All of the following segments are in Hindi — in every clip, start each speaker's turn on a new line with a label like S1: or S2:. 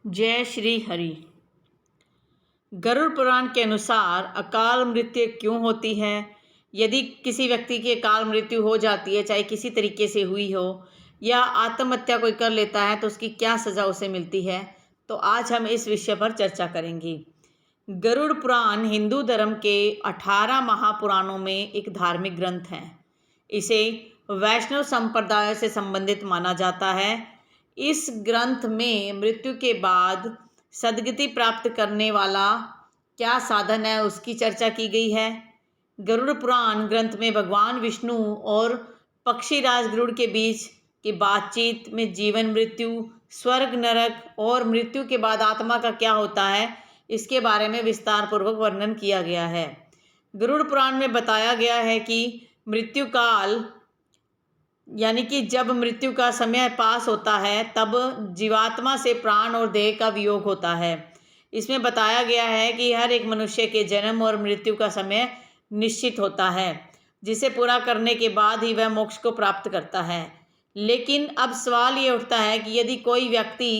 S1: जय श्री हरि। गरुड़ पुराण के अनुसार अकाल मृत्यु क्यों होती है? यदि किसी व्यक्ति की अकाल मृत्यु हो जाती है, चाहे किसी तरीके से हुई हो या आत्महत्या कोई कर लेता है, तो उसकी क्या सज़ा उसे मिलती है, तो आज हम इस विषय पर चर्चा करेंगे। गरुड़ पुराण हिंदू धर्म के 18 महापुराणों में एक धार्मिक ग्रंथ है। इसे वैष्णव संप्रदाय से संबंधित माना जाता है। इस ग्रंथ में मृत्यु के बाद सद्गति प्राप्त करने वाला क्या साधन है, उसकी चर्चा की गई है। गरुड़ पुराण ग्रंथ में भगवान विष्णु और पक्षीराज गरुड़ के बीच की बातचीत में जीवन मृत्यु, स्वर्ग नरक और मृत्यु के बाद आत्मा का क्या होता है, इसके बारे में विस्तार पूर्वक वर्णन किया गया है। गरुड़ पुराण में बताया गया है कि मृत्यु काल यानी कि जब मृत्यु का समय पास होता है, तब जीवात्मा से प्राण और देह का वियोग होता है। इसमें बताया गया है कि हर एक मनुष्य के जन्म और मृत्यु का समय निश्चित होता है, जिसे पूरा करने के बाद ही वह मोक्ष को प्राप्त करता है। लेकिन अब सवाल ये उठता है कि यदि कोई व्यक्ति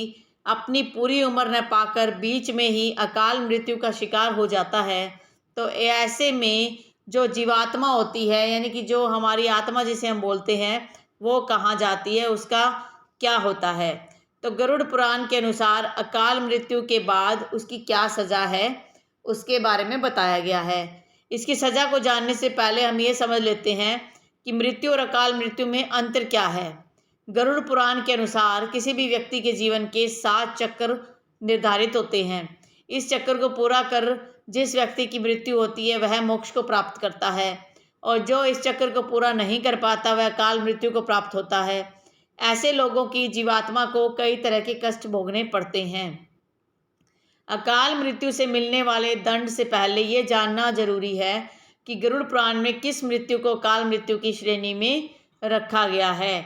S1: अपनी पूरी उम्र न पाकर बीच में ही अकाल मृत्यु का शिकार हो जाता है, तो ऐसे में जो जीवात्मा होती है, यानी कि जो हमारी आत्मा जिसे हम बोलते हैं, वो कहाँ जाती है, उसका क्या होता है। तो गरुड़ पुराण के अनुसार अकाल मृत्यु के बाद उसकी क्या सज़ा है, उसके बारे में बताया गया है। इसकी सज़ा को जानने से पहले हम ये समझ लेते हैं कि मृत्यु और अकाल मृत्यु में अंतर क्या है। गरुड़ पुराण के अनुसार किसी भी व्यक्ति के जीवन के 7 चक्र निर्धारित होते हैं। इस चक्र को पूरा कर जिस व्यक्ति की मृत्यु होती है, वह मोक्ष को प्राप्त करता है, और जो इस चक्र को पूरा नहीं कर पाता, वह अकाल मृत्यु को प्राप्त होता है। ऐसे लोगों की जीवात्मा को कई तरह के कष्ट भोगने पड़ते हैं। अकाल मृत्यु से मिलने वाले दंड से पहले ये जानना जरूरी है कि गरुड़ पुराण में किस मृत्यु को अकाल मृत्यु की श्रेणी में रखा गया है।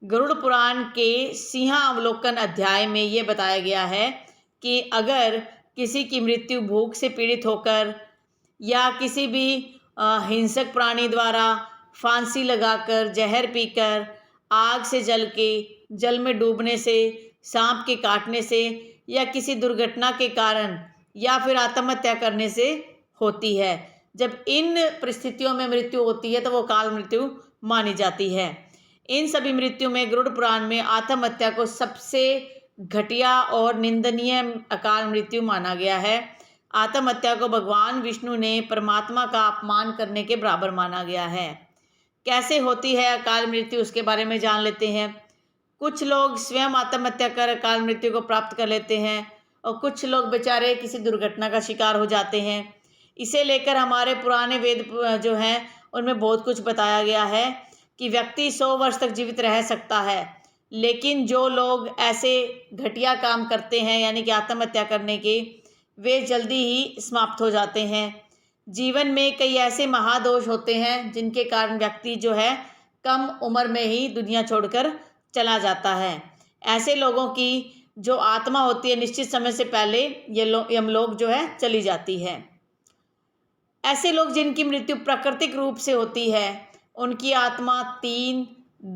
S1: गरुड़ पुराण के सिंहावलोकन अध्याय में ये बताया गया है कि अगर किसी की मृत्यु भूख से पीड़ित होकर या किसी भी हिंसक प्राणी द्वारा फांसी लगाकर, जहर पीकर, आग से जल के, जल में डूबने से, सांप के काटने से या किसी दुर्घटना के कारण या फिर आत्महत्या करने से होती है, जब इन परिस्थितियों में मृत्यु होती है तो वो अकाल मृत्यु मानी जाती है। इन सभी मृत्यु में गरुड़ पुराण में आत्महत्या को सबसे घटिया और निंदनीय अकाल मृत्यु माना गया है। आत्महत्या को भगवान विष्णु ने परमात्मा का अपमान करने के बराबर माना गया है। कैसे होती है अकाल मृत्यु, उसके बारे में जान लेते हैं। कुछ लोग स्वयं आत्महत्या कर अकाल मृत्यु को प्राप्त कर लेते हैं, और कुछ लोग बेचारे किसी दुर्घटना का शिकार हो जाते हैं। इसे लेकर हमारे पुराने वेद जो हैं, उनमें बहुत कुछ बताया गया है कि व्यक्ति 100 वर्ष तक जीवित रह सकता है। लेकिन जो लोग ऐसे घटिया काम करते हैं, यानी कि आत्महत्या करने के, वे जल्दी ही समाप्त हो जाते हैं। जीवन में कई ऐसे महादोष होते हैं जिनके कारण व्यक्ति जो है कम उम्र में ही दुनिया छोड़कर चला जाता है। ऐसे लोगों की जो आत्मा होती है, निश्चित समय से पहले यमलोक जो है चली जाती है। ऐसे लोग जिनकी मृत्यु प्राकृतिक रूप से होती है, उनकी आत्मा 3,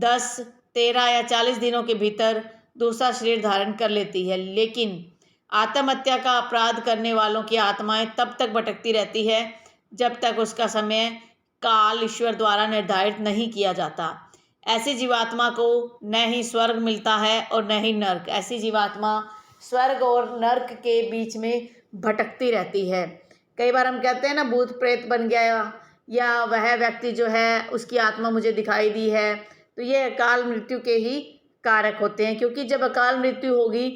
S1: 10, 13 या 40 दिनों के भीतर दूसरा शरीर धारण कर लेती है। लेकिन आत्महत्या का अपराध करने वालों की आत्माएं तब तक भटकती रहती है जब तक उसका समय काल ईश्वर द्वारा निर्धारित नहीं किया जाता। ऐसी जीवात्मा को न ही स्वर्ग मिलता है और न ही नर्क। ऐसी जीवात्मा स्वर्ग और नर्क के बीच में भटकती रहती है। कई बार हम कहते हैं ना, भूत प्रेत बन गया, या वह व्यक्ति जो है उसकी आत्मा मुझे दिखाई दी है, तो ये अकाल मृत्यु के ही कारक होते हैं। क्योंकि जब अकाल मृत्यु होगी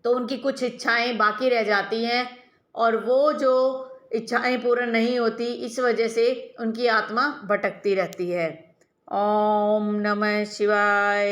S1: तो उनकी कुछ इच्छाएं बाकी रह जाती हैं, और वो जो इच्छाएं पूर्ण नहीं होती, इस वजह से उनकी आत्मा भटकती रहती है। ओम नमः शिवाय।